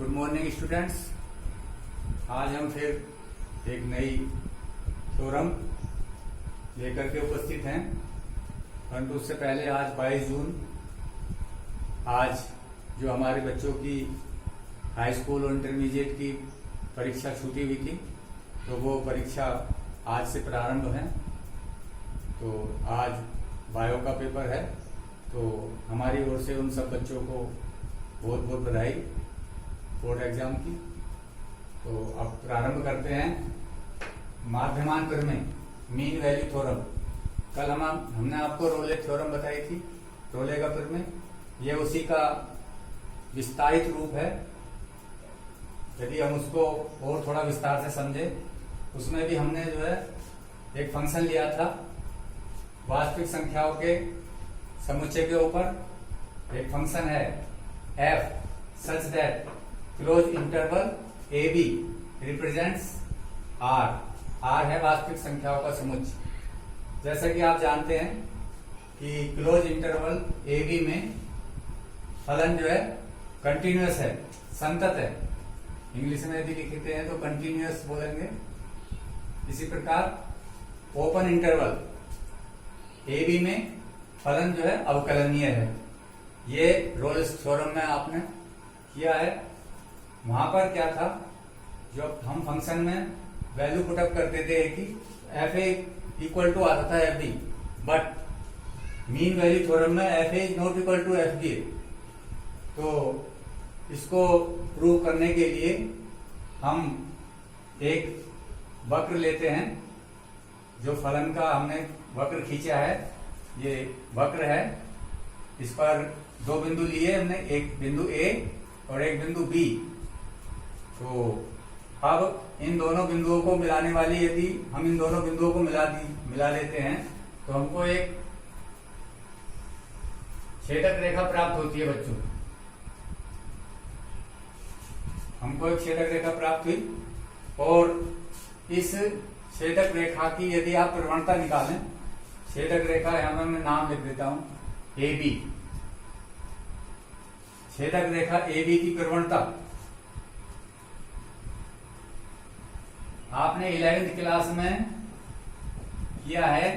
Good morning students. आज हम फिर एक नई थ्योरम लेकर के उपस्थित हैं, परंतु उससे पहले आज 22 जून आज जो हमारे बच्चों की हाई स्कूल और इंटरमीडिएट की परीक्षा छूटी हुई थी, तो वो परीक्षा आज से प्रारंभ है। तो आज बायो का पेपर है, तो हमारी ओर से उन सब बच्चों को बहुत बहुत बधाई बोर्ड एग्जाम की। तो अब प्रारंभ करते हैं माध्यमांतर में मीन वैल्यू थ्योरम। कल हमने आपको रोले थ्योरम बताई थी, रोले का प्रमेय, ये उसी का विस्तारित रूप है। यदि हम उसको और थोड़ा विस्तार से समझे, उसमें भी हमने जो है एक फंक्शन लिया था वास्तविक संख्याओं के समुच्चय के ऊपर। एक फंक्शन है f such that close interval a b represents r। r है वास्तविक संख्याओं का समुच्चय। जैसा कि आप जानते हैं कि क्लोज इंटरवल ए बी में फलन जो है कंटिन्यूअस है, संतत है। इंग्लिश में यदि लिखते हैं तो कंटिन्यूअस बोलेंगे। इसी प्रकार ओपन इंटरवल ए बी में फलन जो है अवकलनीय है। ये रोल्स थ्योरम में आपने किया है। वहां पर क्या था, जब हम फंक्शन में वैल्यू पुटअप करते थे कि एफ ए इक्वल टू आता था F B, but mean value theorem में F A is not equal to F B. तो इसको प्रूव करने के लिए हम एक वक्र लेते हैं। जो फलन का हमने वक्र खींचा है, ये वक्र है। इस पर दो बिंदु लिए हमने, एक बिंदु ए और एक बिंदु बी। तो अब इन दोनों बिंदुओं को मिलाने वाली, यदि हम इन दोनों बिंदुओं को मिला लेते हैं तो हमको एक छेदक रेखा प्राप्त होती है बच्चों। हमको एक छेदक रेखा प्राप्त हुई, और इस छेदक रेखा की यदि आप प्रवणता निकालें, छेदक रेखा यहां पर मैं नाम लिख देता हूं ए बी। छेदक रेखा ए बी की प्रवणता आपने 11वीं क्लास में किया है।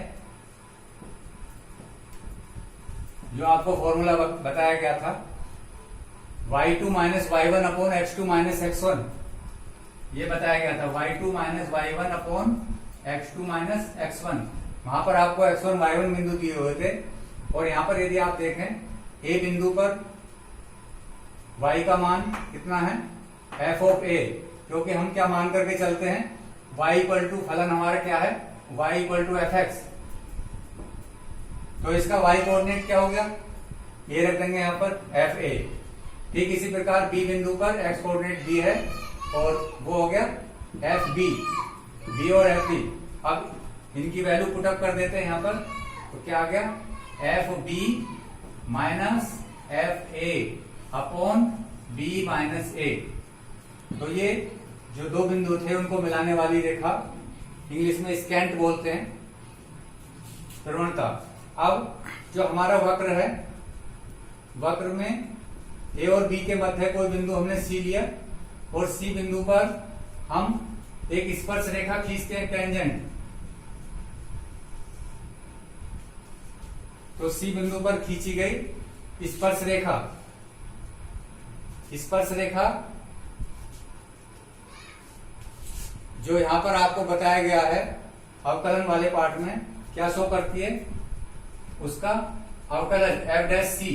जो आपको फॉर्मूला बताया गया था y2 minus y1 upon x2 minus x1, ये बताया गया था y2 minus y1 upon x2 minus x1। वहां पर आपको x1 y1 बिंदु दिए हुए थे, और यहां पर यदि आप देखें a बिंदु पर y का मान कितना है, f ऑफ a, क्योंकि हम क्या मान करके चलते हैं, y इक्वल टू फलन हमारा क्या है, y equal to f x. तो इसका y कोऑर्डिनेट क्या हो गया, ये रख देंगे यहाँ पर एफ ए। ठीक इसी प्रकार b बिंदु पर x कोऑर्डिनेट b है, और वो हो गया एफ बी, बी और एफ बी। अब इनकी वैल्यू पुटअप कर देते हैं यहाँ पर, तो क्या आ गया, F B minus F A upon B minus A. तो ये जो दो बिंदु थे उनको मिलाने वाली रेखा, इंग्लिश में स्कैंट बोलते हैं, प्रवणता। अब जो हमारा वक्र है, वक्र में ए और बी के मध्य कोई बिंदु हमने सी लिया, और सी बिंदु पर हम एक स्पर्श रेखा खींचते हैं, टेंजेंट। तो सी बिंदु पर खींची गई स्पर्श रेखा, स्पर्श रेखा जो यहां पर आपको बताया गया है अवकलन वाले पार्ट में, क्या शो करती है, उसका अवकलन एफ डैश सी।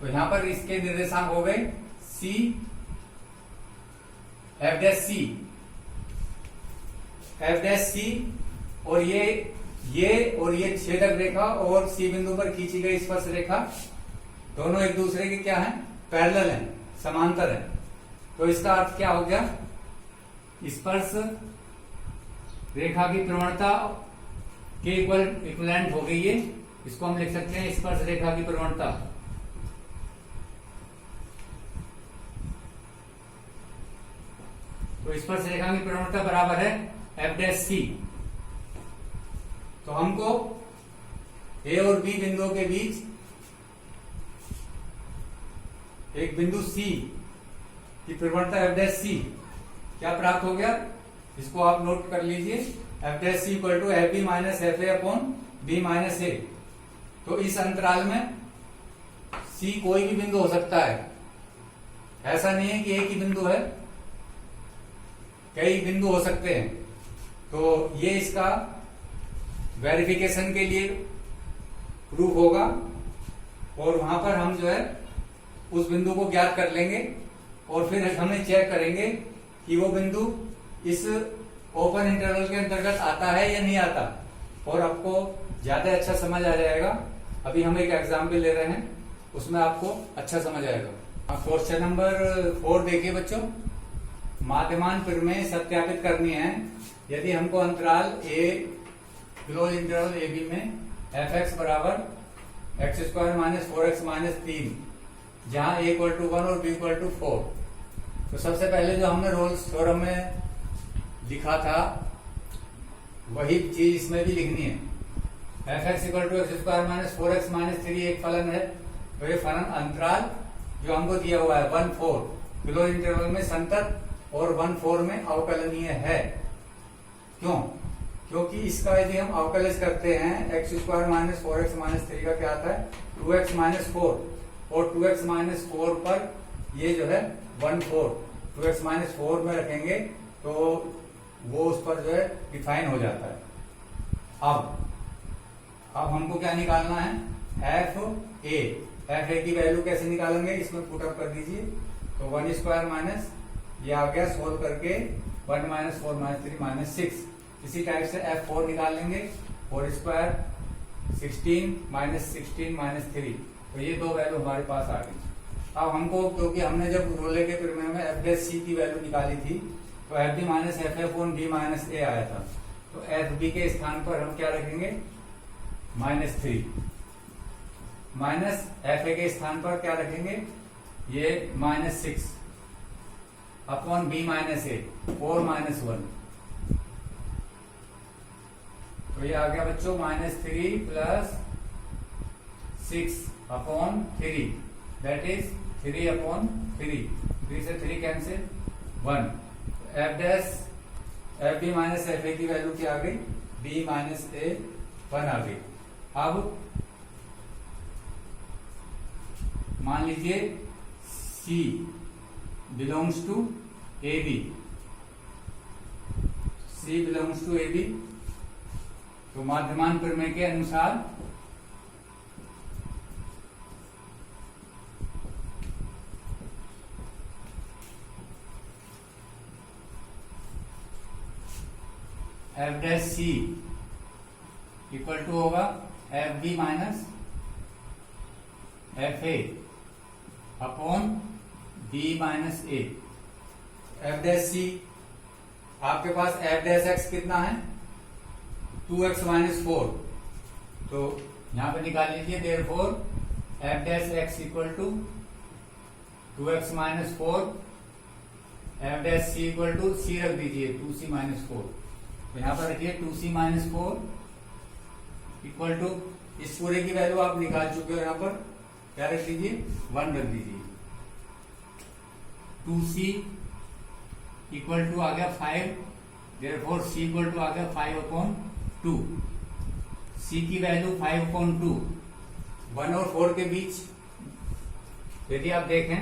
तो यहां पर इसके निर्देशांक हो गए सी, एफ डैश सी, एफ डैश सी, और ये और ये छेदक रेखा और सी बिंदु पर खींची गई स्पर्श रेखा, दोनों एक दूसरे के क्या हैं, पैरेलल हैं, समांतर हैं। तो इसका अर्थ क्या हो गया, स्पर्श रेखा की प्रवणता के इक्विवेलेंट हो गई है। इसको हम लिख सकते हैं स्पर्श रेखा की प्रवणता। तो स्पर्श रेखा की प्रवणता बराबर है एफ डैश सी। तो हमको ए और बी बिंदुओं के बीच एक बिंदु सी की प्रवणता एफ डैश सी क्या प्राप्त हो गया, इसको आप नोट कर लीजिए। F dash C equal to F B minus F A upon B minus A. तो इस अंतराल में सी कोई भी बिंदु हो सकता है, ऐसा नहीं है कि एक ही बिंदु है, कई बिंदु हो सकते हैं। तो ये इसका वेरिफिकेशन के लिए प्रूफ होगा और वहां पर हम जो है उस बिंदु को ज्ञात कर लेंगे और फिर हमें चेक करेंगे कि वो बिंदु इस ओपन इंटरवल के अंतर्गत आता है या नहीं आता, और आपको ज्यादा अच्छा समझ आ जाएगा। अभी हम एक एग्जाम्पल ले रहे हैं, उसमें आपको अच्छा समझ आएगा। क्वेश्चन नंबर 4 देखिए बच्चों। माध्यमान प्रमेय सत्यापित करनी है यदि हमको अंतराल ए क्लोज इंटरवल ए बी में एफ एक्स बराबर x square minus 4x minus 3, जहां ए इक्वल टू 1 और बी इक्वल टू 4। तो सबसे पहले जो हमने रोल्स थ्योरम में लिखा था वही चीज इसमें भी लिखनी है। F x equal to x square minus 4x minus 3 एक फलन है, तो ये फलन अंतराल जो हमको दिया हुआ है 1-4 क्लोज इंटरवल में संतत और 1-4 में अवकलनीय है। क्यों? क्योंकि इसका यदि हम अवकलज करते हैं x square minus 4x minus 3 का क्या आता है 2x माइनस 4, और 2x माइनस 4 पर ये जो है 1-4 2x माइनस 4 में रखेंगे तो वो उस पर जो है डिफाइन हो जाता है। अब हमको क्या निकालना है, एफ ए की वैल्यू कैसे निकालेंगे, इसमें पुट अप कर दीजिए। तो 1 स्क्वायर माइनस ये आ गया, सोल्व करके 1 माइनस 4 माइनस 3 माइनस 6। इसी टाइप से F4 निकाल लेंगे, 4 स्क्वायर 16 माइनस 16 माइनस 3। तो ये दो वैल्यू हमारे पास आ गई। अब हमको, क्योंकि हमने जब रोले के प्रमेय में एफ डैश सी की वैल्यू निकाली थी तो F B minus F A upon B minus A आया था। तो एफ बी के स्थान पर हम क्या रखेंगे -3, माइनस एफ ए के स्थान पर क्या रखेंगे ये -6 upon B minus a 4 minus 1। तो ये आ गया बच्चों -3 plus 6 upon 3, that is 3 upon 3। 3 से 3 cancel 1। F dash f B minus F a की वैल्यू क्या आ गई, बी माइनस ए 1 आ गई। अब मान लीजिए C belongs to A B, C belongs to A B. तो माध्यमान प्रमेय के अनुसार F dash C equal to होगा F B minus F A upon B minus A. F dash C आपके पास एफ डैश एक्स कितना है 2x माइनस 4, तो यहां पे निकाल लीजिए। Therefore F dash X equal to 2x minus 4, F dash C equal to C रख दीजिए 2c माइनस 4। तो यहां पर रखिए 2c माइनस 4 इक्वल टू, इस पूरे की वैल्यू आप निकाल चुके हो, यहां पर क्या रख दीजिए 1 रख दीजिए। 2c इक्वल टू आ गया 5, देयरफॉर c इक्वल टू आ गया 5 अपॉन 2। c की वैल्यू 5 अपॉन 2, 1 और 4 के बीच यदि आप देखें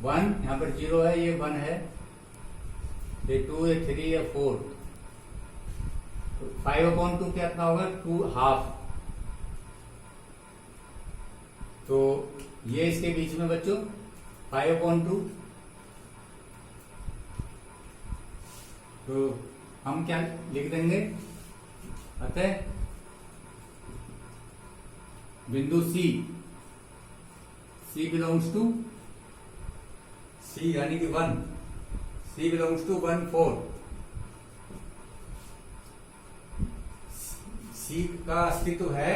1 यहां पर 0 है, ये 1 है, ये 2 है, 3 या 4। तो 5 अपॉन 2 कितना होगा 2 हाफ। तो ये इसके बीच में बच्चों 5 अपॉन 2। तो हम क्या लिख देंगे, अतः बिंदु C बिलोंग्स टू C यानी कि 1, C बिलोंग्स टू 1-4। C का अस्तित्व है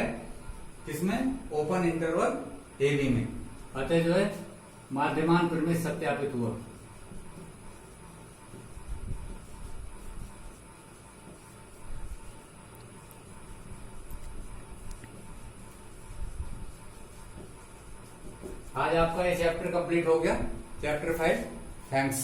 किसमें, ओपन इंटरवल ए बी में। अतः जो है माध्यमान प्रमेय सत्यापित हुआ। आज आज आपका ये चैप्टर कंप्लीट हो गया, चैप्टर 5 थैंक्स।